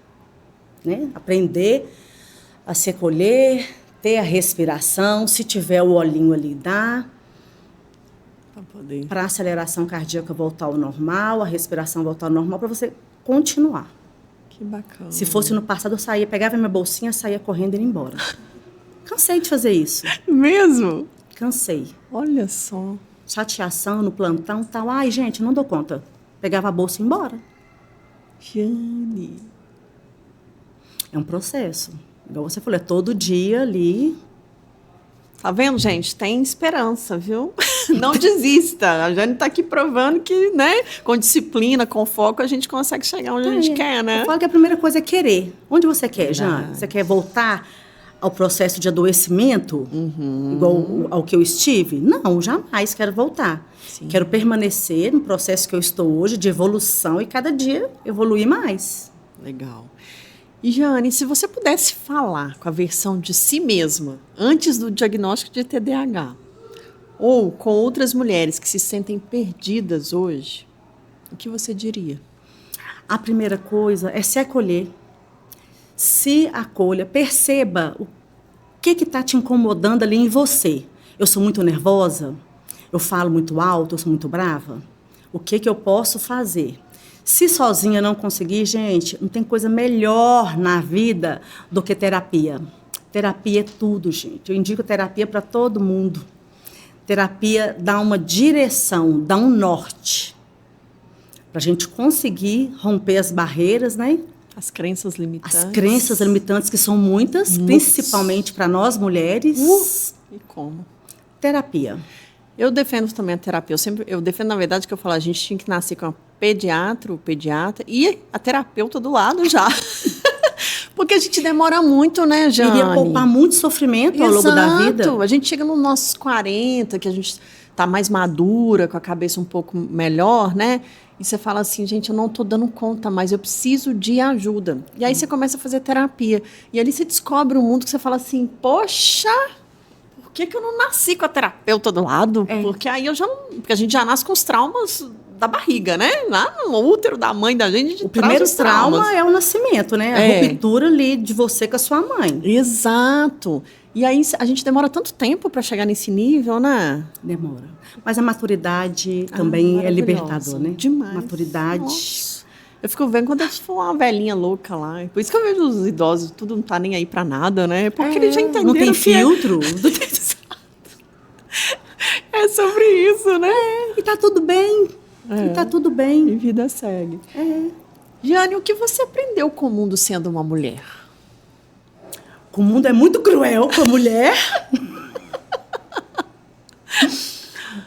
né? Aprender a se acolher, ter a respiração, se tiver o olhinho ali, dá. Para a aceleração cardíaca voltar ao normal, a respiração voltar ao normal, para você continuar. Que bacana. Se fosse no passado, eu saía, pegava minha bolsinha, saía correndo e ia embora. Cansei de fazer isso. Mesmo? Cansei. Olha só. Chateação no plantão, tal. Ai, gente, não dou conta. Pegava a bolsa e ia embora. Jane. É um processo. Igual você falou, é todo dia ali. Tá vendo, gente? Tem esperança, viu? Não desista. A Jane tá aqui provando que, né, com disciplina, com foco, a gente consegue chegar onde a gente quer, né? Eu falo que a primeira coisa é querer. Onde você quer, Jane? Você quer voltar ao processo de adoecimento, igual ao que eu estive? Não, jamais quero voltar. Sim. Quero permanecer no processo que eu estou hoje, de evolução, e cada dia evoluir mais. Legal. E, Jane, se você pudesse falar com a versão de si mesma, antes do diagnóstico de TDAH, ou com outras mulheres que se sentem perdidas hoje, o que você diria? A primeira coisa é se acolher. Se acolha, perceba o que está te incomodando ali em você. Eu sou muito nervosa? Eu falo muito alto? Eu sou muito brava? O que eu posso fazer? Se sozinha não conseguir, gente, não tem coisa melhor na vida do que terapia. Terapia é tudo, gente. Eu indico terapia para todo mundo. Terapia dá uma direção, dá um norte para a gente conseguir romper as barreiras, né? As crenças limitantes. As crenças limitantes, que são muitas, principalmente para nós mulheres. E como? Terapia. Eu defendo também a terapia. Eu defendo, na verdade, que eu falo, a gente tinha que nascer com a pediatra e a terapeuta do lado já. Porque a gente demora muito, né, Jane? Iria poupar muito sofrimento ao longo da vida. Exato. A gente chega nos nossos 40, que a gente está mais madura, com a cabeça um pouco melhor, né? E você fala assim, gente, eu não estou dando conta, mas eu preciso de ajuda. E aí você começa a fazer terapia. E ali você descobre um mundo que você fala assim, poxa, por que eu não nasci com a terapeuta do lado? Porque aí eu já não... Porque a gente já nasce com os traumas da barriga, né? Lá no útero da mãe da gente, a gente O primeiro traz os traumas. trauma é o nascimento, né? A ruptura ali de você com a sua mãe. Exato. E aí a gente demora tanto tempo para chegar nesse nível, né? Demora. Mas a maturidade também é libertador, né? Demais. Maturidade. Nossa. Eu fico vendo quando eu for uma velhinha louca lá. Por isso que eu vejo os idosos, tudo não tá nem aí para nada, né? Porque eles já entenderam não tem que filtro. é sobre isso, né? E tá tudo bem. E tá tudo bem. E vida segue. Jane, o que você aprendeu com o mundo sendo uma mulher? O mundo é muito cruel com a mulher.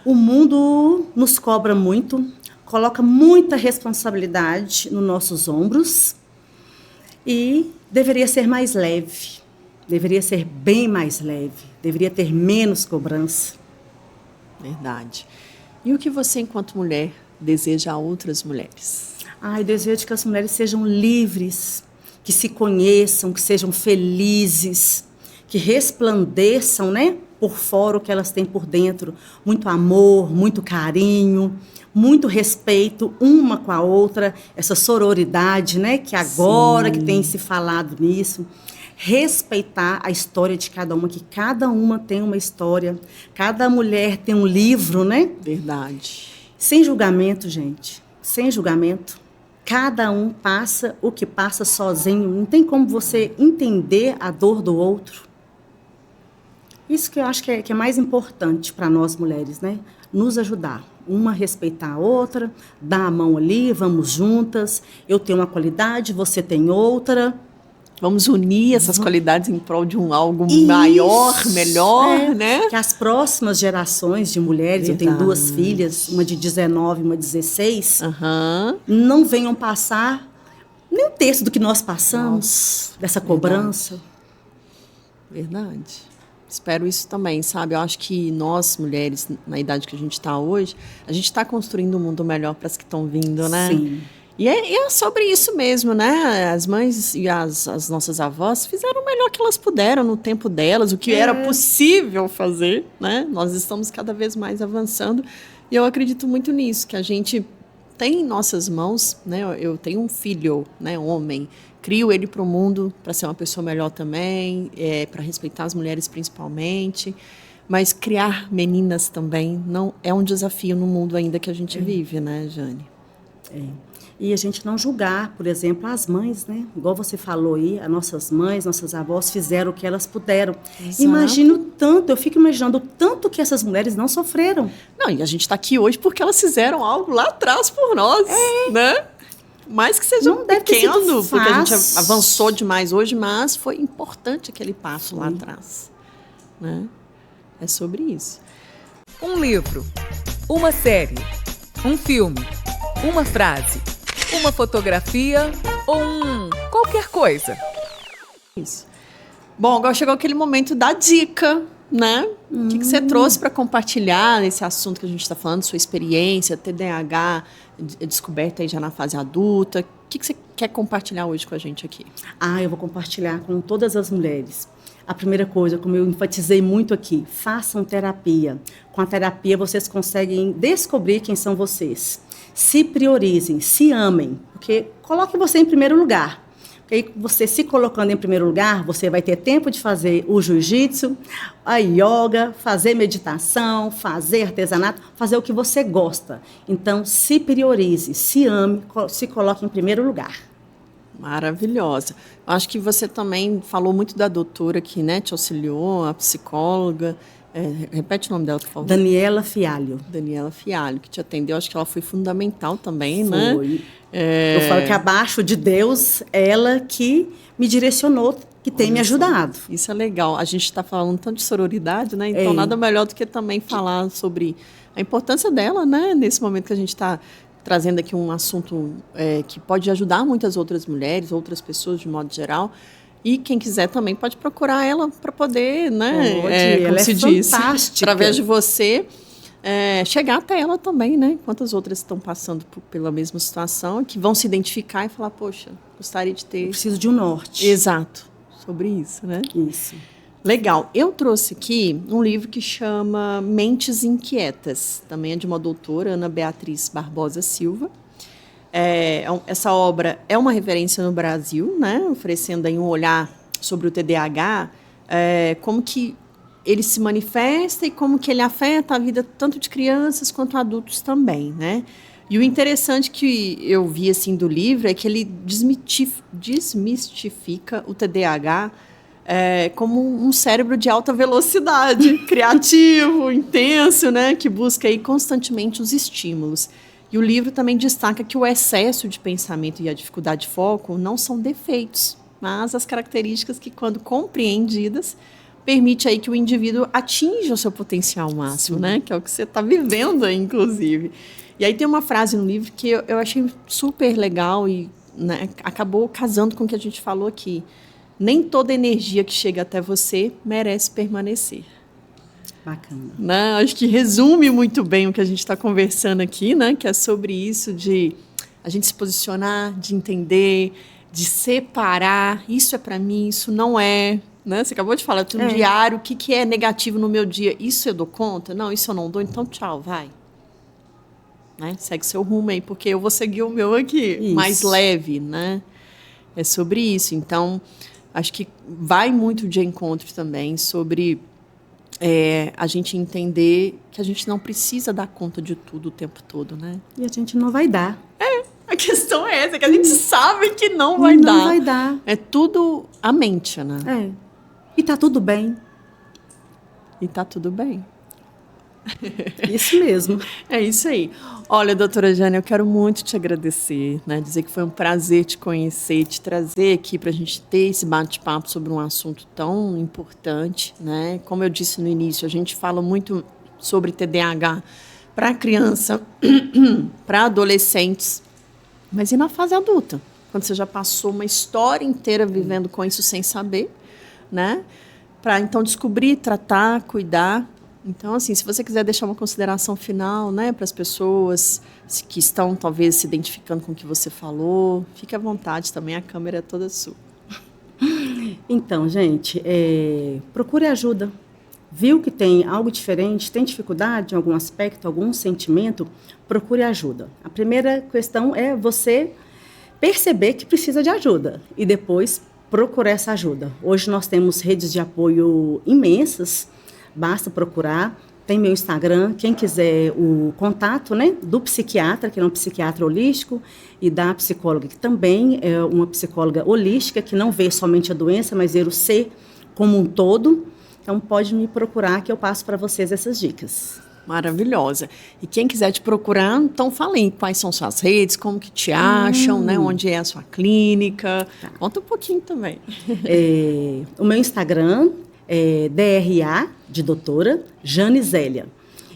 O mundo nos cobra muito, coloca muita responsabilidade nos nossos ombros e deveria ser mais leve, deveria ser bem mais leve, deveria ter menos cobrança. Verdade. E o que você, enquanto mulher, deseja a outras mulheres? Eu desejo que as mulheres sejam livres, que se conheçam, que sejam felizes, que resplandeçam, né, por fora o que elas têm por dentro. Muito amor, muito carinho, muito respeito uma com a outra, essa sororidade, né, que agora que tem se falado nisso. Respeitar a história de cada uma, que cada uma tem uma história, cada mulher tem um livro, né? Verdade. Sem julgamento, gente, sem julgamento. Cada um passa o que passa sozinho. Não tem como você entender a dor do outro. Isso que eu acho que é mais importante para nós mulheres, né? Nos ajudar. Uma respeitar a outra, dar a mão ali, vamos juntas. Eu tenho uma qualidade, você tem outra. Vamos unir essas qualidades em prol de algo maior, melhor, né? Que as próximas gerações de mulheres, Verdade. eu tenho 2 filhas, uma de 19 e uma de 16, Uhum. não venham passar nem um terço do que nós passamos, dessa cobrança. Verdade. Espero isso também, sabe? Eu acho que nós, mulheres, na idade que a gente está hoje, a gente está construindo um mundo melhor para as que estão vindo, né? Sim. E é sobre isso mesmo, né? As mães e as nossas avós fizeram o melhor que elas puderam no tempo delas, o que era possível fazer, né? Nós estamos cada vez mais avançando e eu acredito muito nisso, que a gente tem em nossas mãos, né? Eu tenho um filho, né, homem, crio ele para o mundo para ser uma pessoa melhor também, para respeitar as mulheres principalmente, mas criar meninas também não é um desafio no mundo ainda que a gente vive, né, Jane? E a gente não julgar, por exemplo, as mães, né? Igual você falou aí, as nossas mães, nossas avós fizeram o que elas puderam. Exato. Imagino tanto, eu fico imaginando o tanto que essas mulheres não sofreram. Não, e a gente está aqui hoje porque elas fizeram algo lá atrás por nós, né? Mais que seja Não deve ter sido pequeno, porque a gente fácil. avançou demais hoje, mas foi importante aquele passo lá atrás, né? É sobre isso. Um livro, uma série, um filme, uma frase, uma fotografia ou qualquer coisa. Isso. Bom, agora chegou aquele momento da dica, né? O que você trouxe para compartilhar nesse assunto que a gente está falando, sua experiência, TDAH, descoberta aí já na fase adulta. O que você quer compartilhar hoje com a gente aqui? Eu vou compartilhar com todas as mulheres. A primeira coisa, como eu enfatizei muito aqui, façam terapia. Com a terapia, vocês conseguem descobrir quem são vocês. Se priorizem, se amem, porque coloque você em primeiro lugar. Porque aí, você se colocando em primeiro lugar, você vai ter tempo de fazer o jiu-jitsu, a yoga, fazer meditação, fazer artesanato, fazer o que você gosta. Então, se priorize, se ame, se coloque em primeiro lugar. Maravilhosa. Acho que você também falou muito da doutora que, né, te auxiliou, a psicóloga. Repete o nome dela, por favor. Daniela Fialho. Daniela Fialho, que te atendeu. Acho que ela foi fundamental também, né? Foi. Eu falo que abaixo de Deus, ela que me direcionou, que tem me ajudado. Isso é legal. A gente está falando tanto de sororidade, né? Então, nada melhor do que também falar sobre a importância dela, né? Nesse momento que a gente está trazendo aqui um assunto que pode ajudar muitas outras mulheres, outras pessoas de modo geral. E quem quiser também pode procurar ela para poder, né? Ela como se é diz, fantástica. através de você, chegar até ela também, né? Quantas outras estão passando pela mesma situação, que vão se identificar e falar, poxa, gostaria de ter... Eu preciso de um norte. Exato. Sobre isso, né? Isso. Legal. Eu trouxe aqui um livro que chama Mentes Inquietas. Também é de uma doutora, Ana Beatriz Barbosa Silva. Essa obra é uma referência no Brasil, né? Oferecendo aí um olhar sobre o TDAH, como que ele se manifesta e como que ele afeta a vida tanto de crianças quanto adultos também, né? E o interessante que eu vi assim do livro é que ele desmistifica o TDAH como um cérebro de alta velocidade, criativo, intenso, né? Que busca aí constantemente os estímulos. E o livro também destaca que o excesso de pensamento e a dificuldade de foco não são defeitos, mas as características que, quando compreendidas, permite aí que o indivíduo atinja o seu potencial máximo, né? Que é o que você está vivendo aí, inclusive. E aí tem uma frase no livro que eu achei super legal e, né, acabou casando com o que a gente falou aqui. Nem toda energia que chega até você merece permanecer. Bacana. Né? Acho que resume muito bem o que a gente está conversando aqui, né? Que é sobre isso de a gente se posicionar, de entender, de separar. Isso é para mim, isso não é. Né? Você acabou de falar, eu tenho um diário, o que é negativo no meu dia? Isso eu dou conta? Não, isso eu não dou, então tchau, vai. Né? Segue seu rumo aí, porque eu vou seguir o meu aqui, isso. Mais leve, né? É sobre isso. Então, acho que vai muito de encontro também sobre a gente entender que a gente não precisa dar conta de tudo o tempo todo, né? E a gente não vai dar. A questão é essa, que a gente sabe que não vai dar. Não vai dar. É tudo a mente, né? E tá tudo bem. E tá tudo bem. Isso mesmo. É isso aí. Olha, doutora Jane, eu quero muito te agradecer, né? Dizer que foi um prazer te conhecer, te trazer aqui para a gente ter esse bate-papo sobre um assunto tão importante, né? Como eu disse no início, a gente fala muito sobre TDAH para criança, para adolescentes, mas e na fase adulta? Quando você já passou uma história inteira vivendo com isso sem saber, né? Para então descobrir, tratar, cuidar. Então, assim, se você quiser deixar uma consideração final, né, para as pessoas que estão, talvez, se identificando com o que você falou, fique à vontade também, a câmera é toda sua. Então, gente, procure ajuda. Viu que tem algo diferente, tem dificuldade em algum aspecto, algum sentimento, procure ajuda. A primeira questão é você perceber que precisa de ajuda e depois procurar essa ajuda. Hoje nós temos redes de apoio imensas, basta procurar. Tem meu Instagram, quem quiser o contato, né, do psiquiatra, que é um psiquiatra holístico, e da psicóloga, que também é uma psicóloga holística, que não vê somente a doença, mas vê o ser como um todo. Então, pode me procurar que eu passo para vocês essas dicas. Maravilhosa. E quem quiser te procurar, então fala aí quais são suas redes, como que te acham, né, onde é a sua clínica. Tá. Conta um pouquinho também. O meu Instagram é DRA, de doutora, Jane Zélia.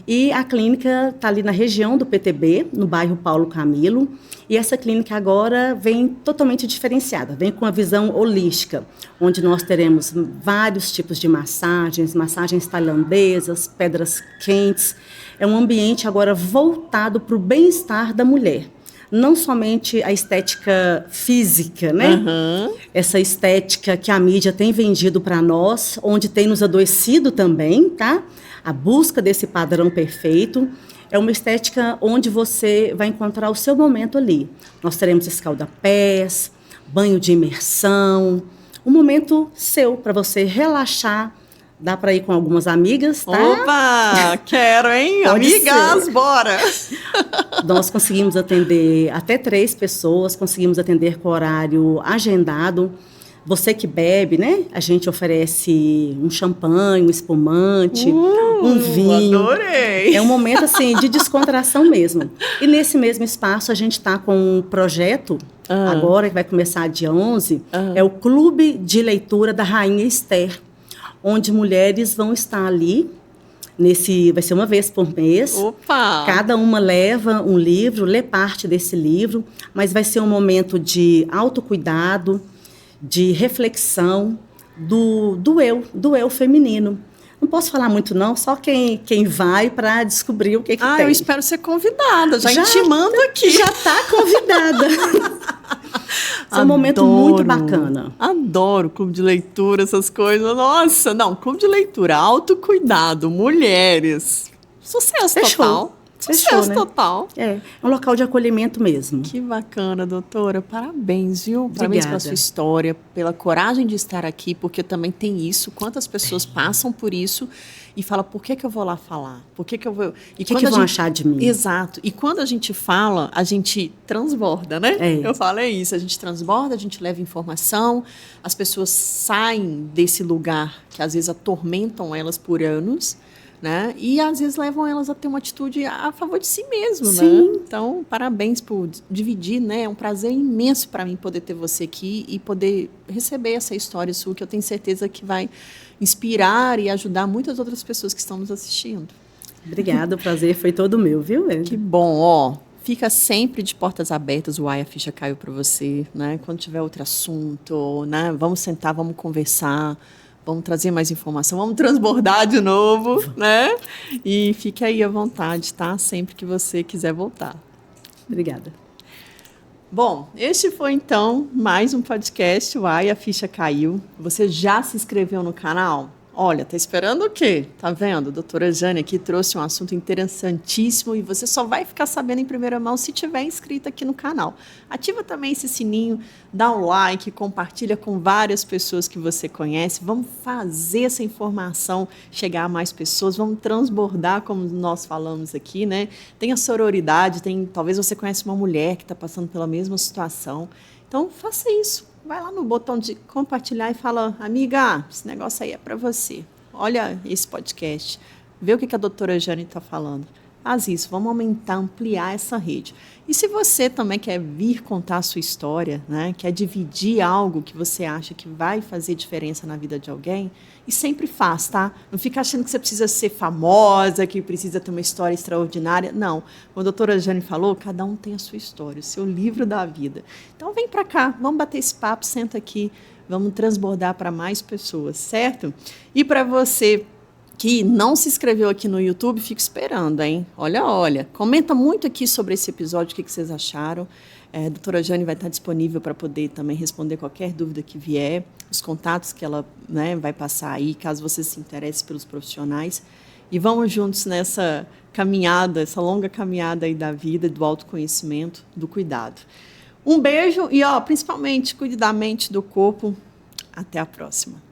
E a clínica está ali na região do PTB, no bairro Paulo Camilo. E essa clínica agora vem totalmente diferenciada, vem com a visão holística, onde nós teremos vários tipos de massagens, massagens tailandesas, pedras quentes. É um ambiente agora voltado para o bem-estar da mulher. Não somente a estética física, né? Uhum. Essa estética que a mídia tem vendido para nós, onde tem nos adoecido também, tá? A busca desse padrão perfeito. É uma estética onde você vai encontrar o seu momento ali. Nós teremos escaldapés, banho de imersão, um momento seu para você relaxar. Dá para ir com algumas amigas, tá? Opa, quero, hein? Amigas, bora! Nós conseguimos atender até 3 pessoas, conseguimos atender com horário agendado. Você que bebe, né? A gente oferece um champanhe, um espumante, um vinho. Adorei! É um momento, assim, de descontração mesmo. E nesse mesmo espaço, a gente está com um projeto, agora, que vai começar dia 11, é o Clube de Leitura da Rainha Esther, onde mulheres vão estar ali. Vai ser uma vez por mês. Opa! Cada uma leva um livro, lê parte desse livro, mas vai ser um momento de autocuidado, de reflexão do eu feminino. Não posso falar muito não, só quem vai para descobrir o que tem. Eu espero ser convidada, já intimando aqui. Já está convidada. É um momento muito bacana. Adoro clube de leitura, essas coisas. Nossa, não, clube de leitura, autocuidado, mulheres. Sucesso Fechou. total. Fechou, Sucesso né? total. É um local de acolhimento mesmo. Que bacana, doutora. Parabéns, viu? Parabéns pela sua história, pela coragem de estar aqui, porque também tem isso. Quantas pessoas passam por isso e falam, por que eu vou lá falar? Por que eu vou... E o que vão achar de mim? Exato. E quando a gente fala, a gente transborda, né? Eu falo, é isso. A gente transborda, a gente leva informação, as pessoas saem desse lugar que às vezes atormentam elas por anos, né? E às vezes levam elas a ter uma atitude a favor de si mesmo, Sim. né? Então, parabéns por dividir, né? É um prazer imenso para mim poder ter você aqui e poder receber essa história sua, que eu tenho certeza que vai inspirar e ajudar muitas outras pessoas que estão nos assistindo. Obrigada, o prazer foi todo meu, viu? Que bom, ó. Fica sempre de portas abertas, o Ai, a Ficha Caiu para você, né? Quando tiver outro assunto, né? Vamos sentar, vamos conversar. Vamos trazer mais informação, vamos transbordar de novo, né? E fique aí à vontade, tá? Sempre que você quiser voltar. Obrigada. Bom, este foi, então, mais um podcast, o Ai, a Ficha Caiu. Você já se inscreveu no canal? Olha, tá esperando o quê? Tá vendo? A doutora Jane aqui trouxe um assunto interessantíssimo e você só vai ficar sabendo em primeira mão se tiver inscrito aqui no canal. Ativa também esse sininho, dá um like, compartilha com várias pessoas que você conhece. Vamos fazer essa informação chegar a mais pessoas, vamos transbordar, como nós falamos aqui, né? Tem a sororidade, talvez você conheça uma mulher que está passando pela mesma situação. Então, faça isso. Vai lá no botão de compartilhar e fala, amiga, esse negócio aí é para você. Olha esse podcast. Vê o que a doutora Jane está falando. Faz isso, vamos aumentar, ampliar essa rede. E se você também quer vir contar a sua história, né, quer dividir algo que você acha que vai fazer diferença na vida de alguém, e sempre faz, tá? Não fica achando que você precisa ser famosa, que precisa ter uma história extraordinária. Não. Como a doutora Jane falou, cada um tem a sua história, o seu livro da vida. Então vem para cá, vamos bater esse papo, senta aqui, vamos transbordar para mais pessoas, certo? E para você que não se inscreveu aqui no YouTube, fica esperando, hein? Olha. Comenta muito aqui sobre esse episódio, o que vocês acharam. A doutora Jane vai estar disponível para poder também responder qualquer dúvida que vier, os contatos que ela, né, vai passar aí, caso você se interesse pelos profissionais. E vamos juntos nessa caminhada, essa longa caminhada aí da vida, do autoconhecimento, do cuidado. Um beijo e, principalmente, cuide da mente, do corpo. Até a próxima.